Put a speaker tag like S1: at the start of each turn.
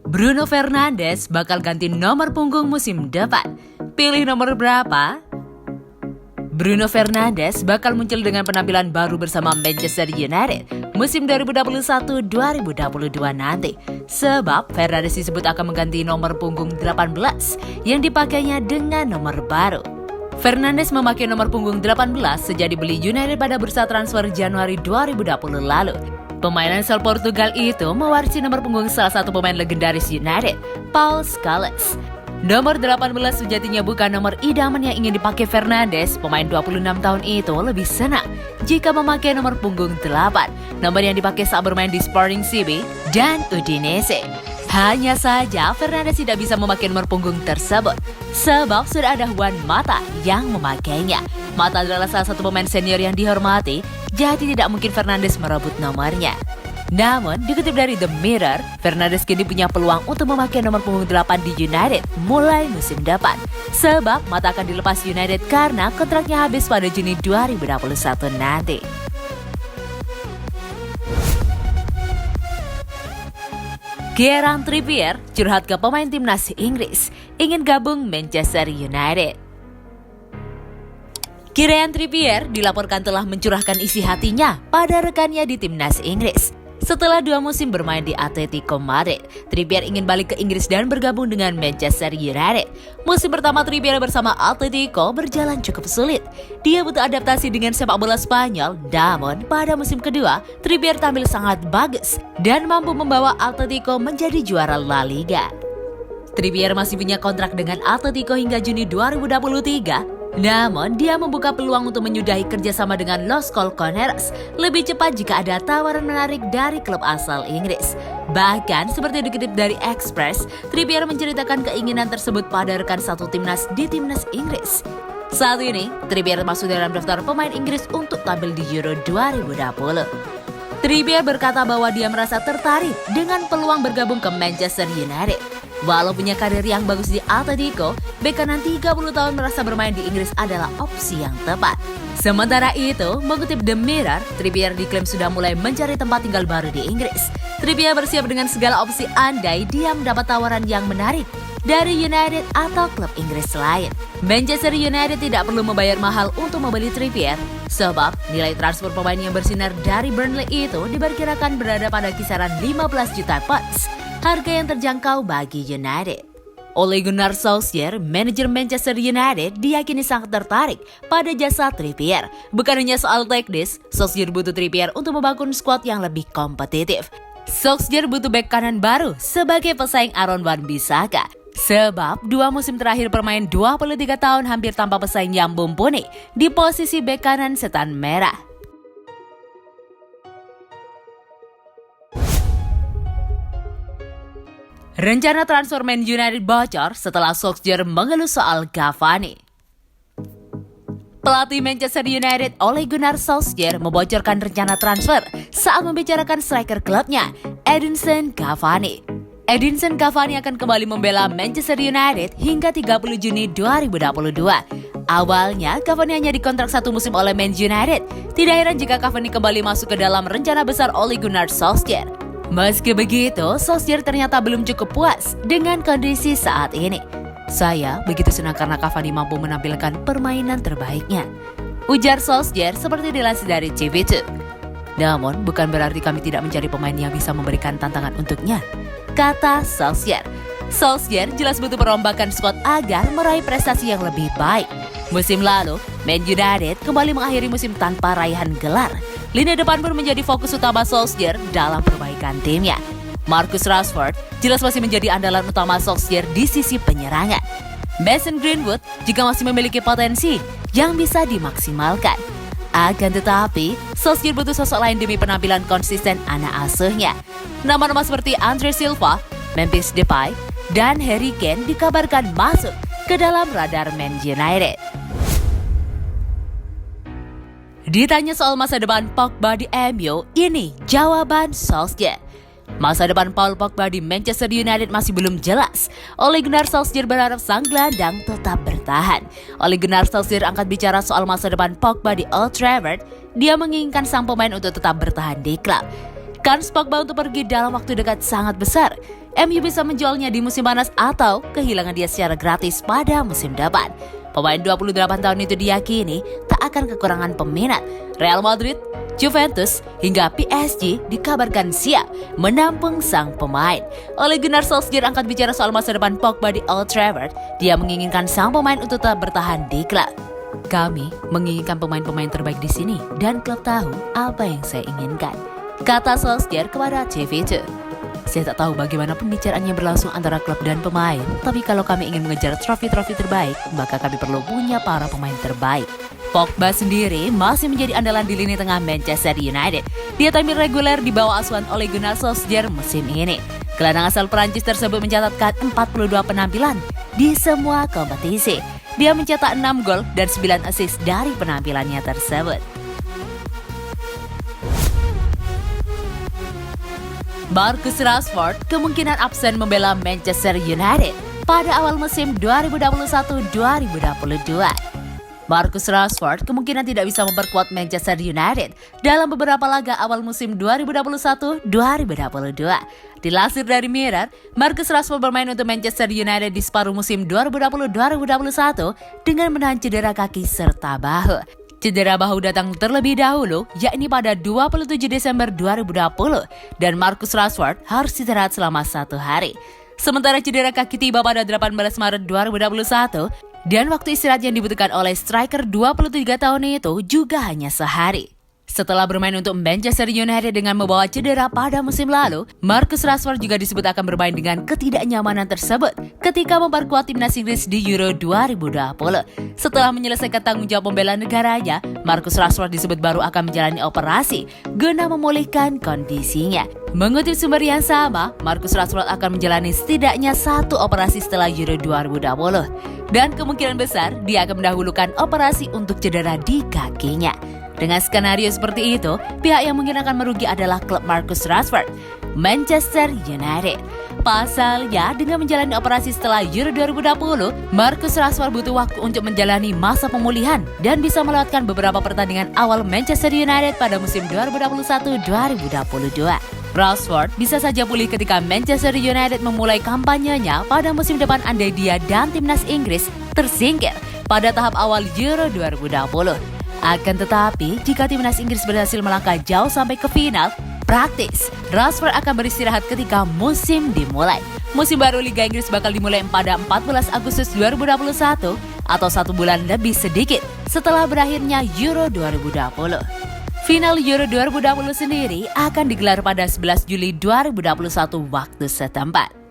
S1: Bruno Fernandes bakal ganti nomor punggung musim depan. Pilih nomor berapa? Bruno Fernandes bakal muncul dengan penampilan baru bersama Manchester United musim 2021-2022 nanti. Sebab Fernandes disebut akan mengganti nomor punggung 18 yang dipakainya dengan nomor baru. Fernandes memakai nomor punggung 18 sejak dibeli United pada bursa transfer Januari 2020 lalu. Pemain asal Portugal itu mewarisi nomor punggung salah satu pemain legendaris United, Paul Scholes. Nomor 18 sejatinya bukan nomor idaman yang ingin dipakai Fernandes. Pemain 26 tahun itu lebih senang jika memakai nomor punggung 8, nomor yang dipakai saat bermain di Sporting CB dan Udinese. Hanya saja Fernandes tidak bisa memakai nomor punggung tersebut sebab sudah ada Juan Mata yang memakainya. Mata adalah salah satu pemain senior yang dihormati, jadi tidak mungkin Fernandes merebut nomornya. Namun, dikutip dari The Mirror, Fernandes kini punya peluang untuk memakai nomor punggung 8 di United mulai musim depan. Sebab Mata akan dilepas United karena kontraknya habis pada Juni 2021 nanti. Kieran Trippier curhat ke pemain timnas Inggris, ingin gabung Manchester United. Kieran Trippier dilaporkan telah mencurahkan isi hatinya pada rekannya di timnas Inggris. Setelah 2 musim bermain di Atletico Madrid, Trippier ingin balik ke Inggris dan bergabung dengan Manchester United. Musim pertama Trippier bersama Atletico berjalan cukup sulit. Dia butuh adaptasi dengan sepak bola Spanyol, namun pada musim kedua, Trippier tampil sangat bagus dan mampu membawa Atletico menjadi juara La Liga. Trippier masih punya kontrak dengan Atletico hingga Juni 2023. Namun, dia membuka peluang untuk menyudahi kerjasama dengan Los Colchoneros lebih cepat jika ada tawaran menarik dari klub asal Inggris. Bahkan, seperti dikutip dari Express, Trippier menceritakan keinginan tersebut pada rekan satu timnas di timnas Inggris. Saat ini, Trippier masuk dalam daftar pemain Inggris untuk tampil di Euro 2020. Trippier berkata bahwa dia merasa tertarik dengan peluang bergabung ke Manchester United. Walau punya karir yang bagus di Atletico, bek kanan 30 tahun merasa bermain di Inggris adalah opsi yang tepat. Sementara itu, mengutip The Mirror, Trippier diklaim sudah mulai mencari tempat tinggal baru di Inggris. Trippier bersiap dengan segala opsi andai dia mendapat tawaran yang menarik dari United atau klub Inggris lain. Manchester United tidak perlu membayar mahal untuk membeli Trippier, sebab nilai transfer pemain yang bersinar dari Burnley itu diperkirakan berada pada kisaran 15 juta pounds. Harga yang terjangkau bagi United. Ole Gunnar Solskjaer, manajer Manchester United, diyakini sangat tertarik pada jasa Trippier. Bukan hanya soal teknis, Solskjaer butuh Trippier untuk membangun skuad yang lebih kompetitif. Solskjaer butuh bek kanan baru sebagai pesaing Aaron Wan-Bissaka. Sebab 2 musim terakhir bermain 23 tahun hampir tanpa pesaing yang mumpuni di posisi bek kanan setan merah. Rencana transfer Man United bocor setelah Solskjaer mengeluh soal Cavani. Pelatih Manchester United Ole Gunnar Solskjaer membocorkan rencana transfer saat membicarakan striker klubnya, Edinson Cavani. Edinson Cavani akan kembali membela Manchester United hingga 30 Juni 2022. Awalnya, Cavani hanya dikontrak 1 musim oleh Man United. Tidak heran jika Cavani kembali masuk ke dalam rencana besar Ole Gunnar Solskjaer. Meski begitu, Solskjaer ternyata belum cukup puas dengan kondisi saat ini. Saya begitu senang karena Cavani mampu menampilkan permainan terbaiknya, ujar Solskjaer seperti dilansir dari TV2. Namun, bukan berarti kami tidak mencari pemain yang bisa memberikan tantangan untuknya, kata Solskjaer. Solskjaer jelas butuh perombakan skuad agar meraih prestasi yang lebih baik. Musim lalu, Man United kembali mengakhiri musim tanpa raihan gelar. Lini depan pun menjadi fokus utama Solskjaer dalam perbaikan timnya. Marcus Rashford jelas masih menjadi andalan utama Solskjaer di sisi penyerangan. Mason Greenwood juga masih memiliki potensi yang bisa dimaksimalkan. Akan tetapi, Solskjaer butuh sosok lain demi penampilan konsisten anak asuhnya. Nama-nama seperti Andre Silva, Memphis Depay, dan Harry Kane dikabarkan masuk ke dalam radar Man United. Ditanya soal masa depan Pogba di MU, ini jawaban Solskjaer. Masa depan Paul Pogba di Manchester United masih belum jelas. Ole Gunnar Solskjaer berharap sang gelandang tetap bertahan. Ole Gunnar Solskjaer angkat bicara soal masa depan Pogba di Old Trafford. Dia menginginkan sang pemain untuk tetap bertahan di klub. Kans Pogba untuk pergi dalam waktu dekat sangat besar. MU bisa menjualnya di musim panas atau kehilangan dia secara gratis pada musim depan. Pemain 28 tahun itu diyakini tak akan kekurangan peminat. Real Madrid, Juventus, hingga PSG dikabarkan siap menampung sang pemain. Ole Gunnar Solskjaer angkat bicara soal masa depan Pogba di Old Trafford. Dia menginginkan sang pemain untuk tetap bertahan di klub. Kami menginginkan pemain-pemain terbaik di sini dan klub tahu apa yang saya inginkan, kata Solskjaer kepada TV2. Saya tak tahu bagaimana pembicaraannya berlangsung antara klub dan pemain, tapi kalau kami ingin mengejar trofi-trofi terbaik, maka kami perlu punya para pemain terbaik. Pogba sendiri masih menjadi andalan di lini tengah Manchester United. Dia tampil reguler di bawah asuhan Ole Gunnar Solskjaer musim ini. Gelandang asal Perancis tersebut mencatatkan 42 penampilan di semua kompetisi. Dia mencetak 6 gol dan 9 assist dari penampilannya tersebut. Marcus Rashford kemungkinan absen membela Manchester United pada awal musim 2021-2022. Marcus Rashford kemungkinan tidak bisa memperkuat Manchester United dalam beberapa laga awal musim 2021-2022. Dilansir dari Mirror, Marcus Rashford bermain untuk Manchester United di separuh musim 2020-2021 dengan menahan cedera kaki serta bahu. Cedera bahu datang terlebih dahulu, yakni pada 27 Desember 2020, dan Marcus Rashford harus istirahat selama 1 hari. Sementara cedera kaki tiba pada 18 Maret 2021, dan waktu istirahat yang dibutuhkan oleh striker 23 tahun itu juga hanya sehari. Setelah bermain untuk Manchester United dengan membawa cedera pada musim lalu, Marcus Rashford juga disebut akan bermain dengan ketidaknyamanan tersebut ketika memperkuat timnas Inggris di Euro 2020. Setelah menyelesaikan tanggung jawab membela negaranya, Marcus Rashford disebut baru akan menjalani operasi guna memulihkan kondisinya. Mengutip sumber yang sama, Marcus Rashford akan menjalani setidaknya 1 operasi setelah Euro 2020. Dan kemungkinan besar dia akan mendahulukan operasi untuk cedera di kakinya. Dengan skenario seperti itu, pihak yang mungkin akan merugi adalah klub Marcus Rashford, Manchester United. Pasalnya, dengan menjalani operasi setelah Euro 2020, Marcus Rashford butuh waktu untuk menjalani masa pemulihan dan bisa melewatkan beberapa pertandingan awal Manchester United pada musim 2021-2022. Rashford bisa saja pulih ketika Manchester United memulai kampanyenya pada musim depan andai dia dan timnas Inggris tersingkir pada tahap awal Euro 2020. Akan tetapi, jika timnas Inggris berhasil melangkah jauh sampai ke final, praktis Rashford akan beristirahat ketika musim dimulai. Musim baru Liga Inggris bakal dimulai pada 14 Agustus 2021 atau 1 bulan lebih sedikit setelah berakhirnya Euro 2020. Final Euro 2020 sendiri akan digelar pada 11 Juli 2021 waktu setempat.